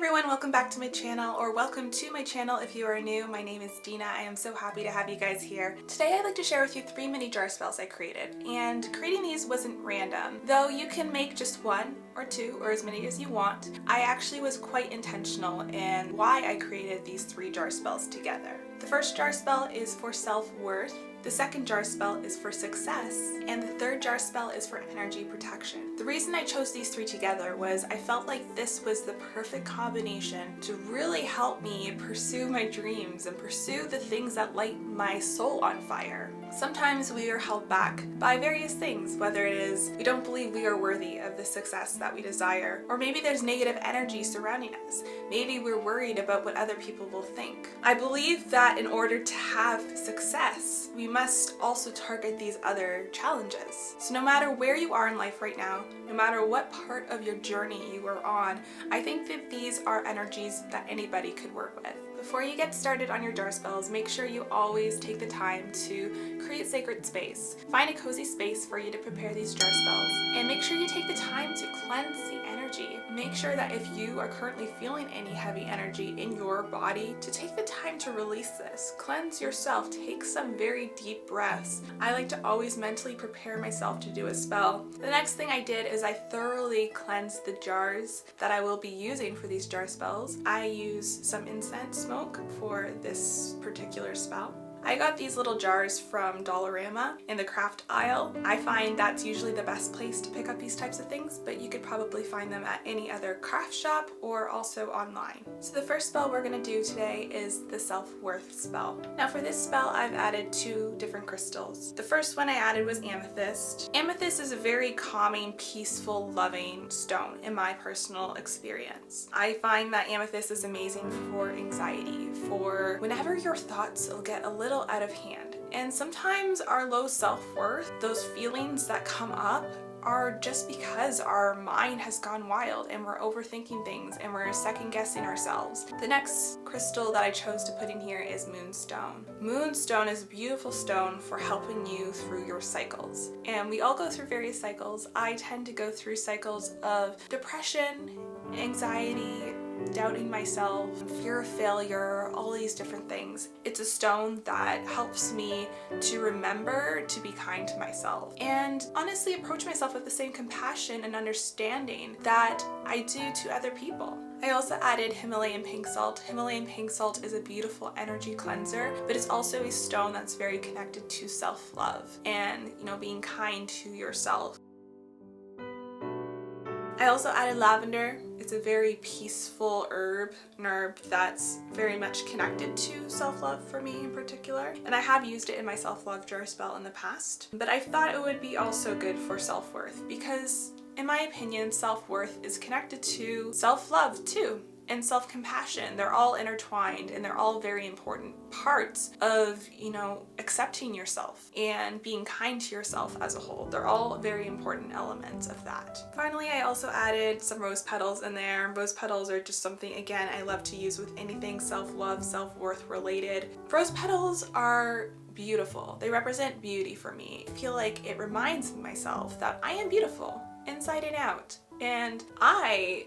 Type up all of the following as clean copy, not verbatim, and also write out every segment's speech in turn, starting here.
everyone, welcome back to my channel, or welcome to my channel if you are new. My name is Dina. I am so happy to have you guys here. Today I'd like to share with you 3 mini jar spells I created, and creating these wasn't random. Though you can make just 1 or 2 or as many as you want, I actually was quite intentional in why I created these 3 jar spells together. The first jar spell is for self-worth, the second jar spell is for success, and the third jar spell is for energy protection. The reason I chose these 3 together was I felt like this was the perfect combination to really help me pursue my dreams and pursue the things that light my soul on fire. Sometimes we are held back by various things, whether it is we don't believe we are worthy of the success that we desire, or maybe there's negative energy surrounding us. Maybe we're worried about what other people will think. I believe that in order to have success, we must also target these other challenges. So no matter where you are in life right now, no matter what part of your journey you are on, I think that these are energies that anybody could work with. Before you get started on your jar spells, make sure you always take the time to create sacred space. Find a cozy space for you to prepare these jar spells, and make sure you take the time to cleanse the energy. Make sure that if you are currently feeling any heavy energy in your body, to take the time to release this. Cleanse yourself, take some very deep breaths. I like to always mentally prepare myself to do a spell. The next thing I did is I thoroughly cleansed the jars that I will be using for these jar spells. I use some incense smoke for this particular spell. I got these little jars from Dollarama in the craft aisle. I find that's usually the best place to pick up these types of things, but you could probably find them at any other craft shop or also online. So the first spell we're going to do today is the self-worth spell. Now for this spell I've added 2 different crystals. The first one I added was amethyst. Amethyst is a very calming, peaceful, loving stone in my personal experience. I find that amethyst is amazing for anxiety, for whenever your thoughts will get a little out of hand. And sometimes our low self-worth, those feelings that come up, are just because our mind has gone wild and we're overthinking things and we're second guessing ourselves. The next crystal that I chose to put in here is moonstone. Moonstone is a beautiful stone for helping you through your cycles. And we all go through various cycles. I tend to go through cycles of depression, anxiety, doubting myself, fear of failure, all these different things. It's a stone that helps me to remember to be kind to myself and honestly approach myself with the same compassion and understanding that I do to other people. I also added Himalayan pink salt. Himalayan pink salt is a beautiful energy cleanser, but it's also a stone that's very connected to self-love and, being kind to yourself. I also added lavender. It's a very peaceful herb that's very much connected to self-love for me in particular. And I have used it in my self-love jar spell in the past. But I thought it would be also good for self-worth because, in my opinion, self-worth is connected to self-love too. And self-compassion. They're all intertwined and they're all very important parts of, accepting yourself and being kind to yourself as a whole. They're all very important elements of that. Finally, I also added some rose petals in there. Rose petals are just something, again, I love to use with anything self-love, self-worth related. Rose petals are beautiful. They represent beauty for me. I feel like it reminds myself that I am beautiful inside and out. And I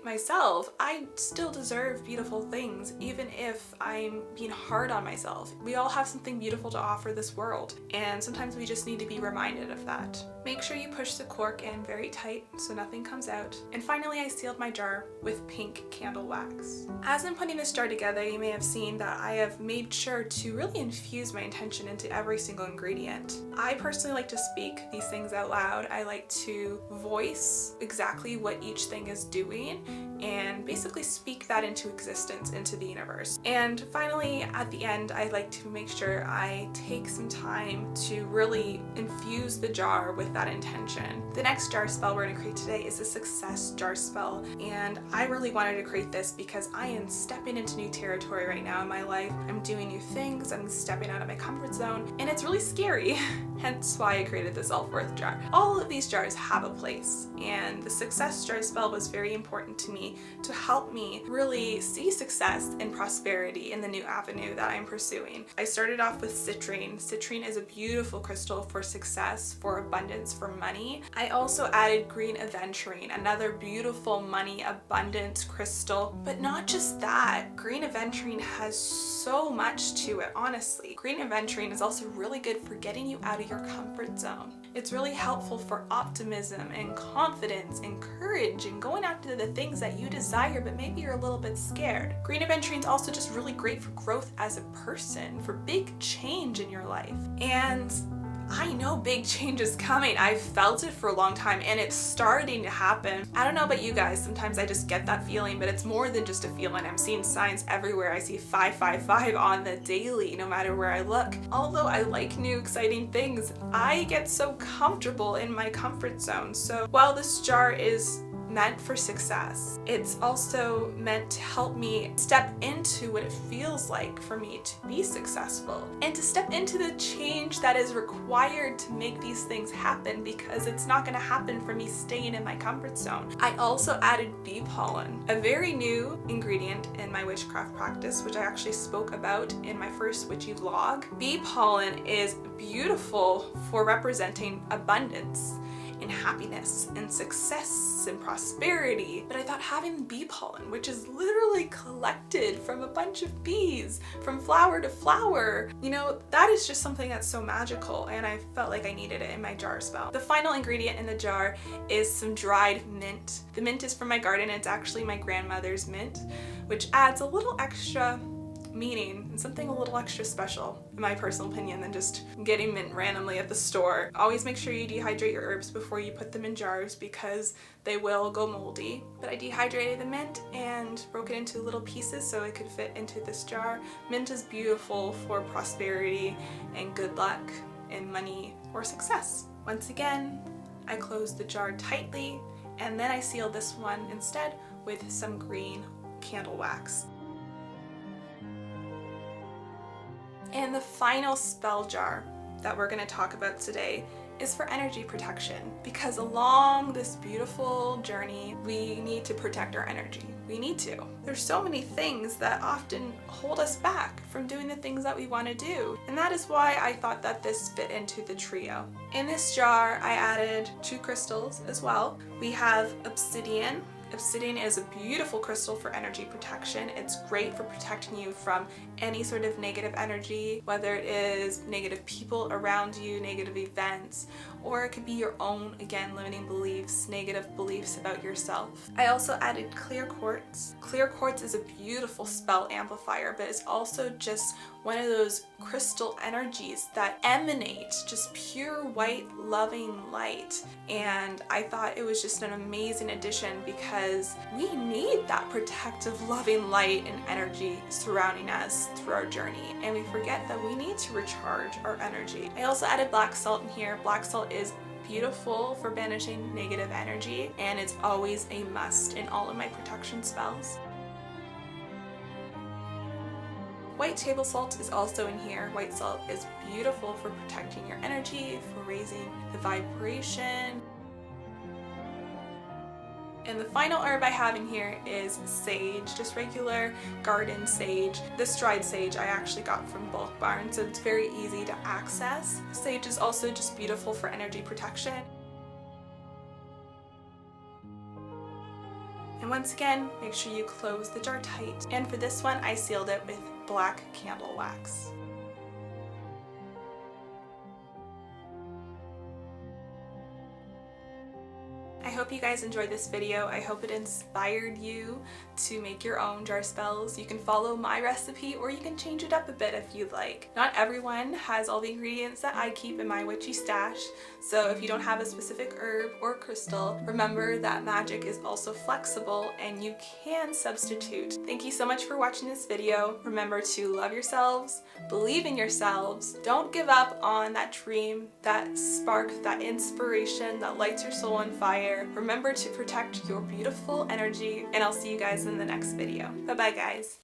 still deserve beautiful things, even if I'm being hard on myself. We all have something beautiful to offer this world, and sometimes we just need to be reminded of that. Make sure you push the cork in very tight so nothing comes out. And finally, I sealed my jar with pink candle wax. As I'm putting this jar together, you may have seen that I have made sure to really infuse my intention into every single ingredient. I personally like to speak these things out loud. I like to voice exactly what each thing is doing and basically speak that into existence, into the universe. And finally, at the end, I like to make sure I take some time to really infuse the jar with that intention. The next jar spell we're going to create today is a success jar spell, and I really wanted to create this because I am stepping into new territory right now in my life. I'm doing new things, I'm stepping out of my comfort zone, and it's really scary. hence why I created the self-worth jar. All of these jars have a place, and the success jar spell was very important to me to help me really see success and prosperity in the new avenue that I'm pursuing. I started off with citrine. Citrine is a beautiful crystal for success, for abundance, for money. I also added green aventurine, another beautiful money abundance crystal. But not just that, green aventurine has so much to it, honestly. Green aventurine is also really good for getting you out of your comfort zone. It's really helpful for optimism and confidence and courage and going after the things that you desire, but maybe you're a little bit scared. Green aventurine is also just really great for growth as a person, for big change in your life. And I know big change is coming. I've felt it for a long time and it's starting to happen. I don't know about you guys, sometimes I just get that feeling, but it's more than just a feeling. I'm seeing signs everywhere. I see 555 on the daily, no matter where I look. Although I like new exciting things, I get so comfortable in my comfort zone. So while this jar is meant for success, it's also meant to help me step into what it feels like for me to be successful and to step into the change that is required to make these things happen, because it's not going to happen for me staying in my comfort zone. I also added bee pollen, a very new ingredient in my witchcraft practice, which I actually spoke about in my first witchy vlog. Bee pollen is beautiful for representing abundance and happiness and success and prosperity. But I thought having bee pollen, which is literally collected from a bunch of bees, from flower to flower, you know, that is just something that's so magical, and I felt like I needed it in my jar spell. The final ingredient in the jar is some dried mint. The mint is from my garden. It's actually my grandmother's mint, which adds a little extra meaning and something a little extra special, in my personal opinion, than just getting mint randomly at the store. Always make sure you dehydrate your herbs before you put them in jars, because they will go moldy. But I dehydrated the mint and broke it into little pieces so it could fit into this jar. Mint is beautiful for prosperity and good luck and money or success. Once again, I closed the jar tightly, and then I sealed this one instead with some green candle wax. And the final spell jar that we're going to talk about today is for energy protection, because along this beautiful journey, we need to protect our energy. We need to. There's so many things that often hold us back from doing the things that we want to do. And that is why I thought that this fit into the trio. In this jar, I added 2 crystals as well. We have obsidian. Obsidian is a beautiful crystal for energy protection. It's great for protecting you from any sort of negative energy, whether it is negative people around you, negative events, or it could be your own, again, limiting beliefs, negative beliefs about yourself. I also added clear quartz. Clear quartz is a beautiful spell amplifier, but it's also just one of those crystal energies that emanate just pure white, loving light. And I thought it was just an amazing addition, because we need that protective, loving light and energy surrounding us through our journey. And we forget that we need to recharge our energy. I also added black salt in here. Black salt is beautiful for banishing negative energy, and it's always a must in all of my protection spells. White table salt is also in here. White salt is beautiful for protecting your energy, for raising the vibration. And the final herb I have in here is sage, just regular garden sage. This dried sage I actually got from Bulk Barn, so it's very easy to access. Sage is also just beautiful for energy protection. And once again, make sure you close the jar tight. And for this one, I sealed it with black candle wax. I hope you guys enjoyed this video. I hope it inspired you to make your own jar spells. You can follow my recipe, or you can change it up a bit if you'd like. Not everyone has all the ingredients that I keep in my witchy stash, so if you don't have a specific herb or crystal, remember that magic is also flexible and you can substitute. Thank you so much for watching this video. Remember to love yourselves, believe in yourselves, don't give up on that dream, that spark, that inspiration that lights your soul on fire. Remember to protect your beautiful energy, and I'll see you guys in the next video. Bye bye, guys.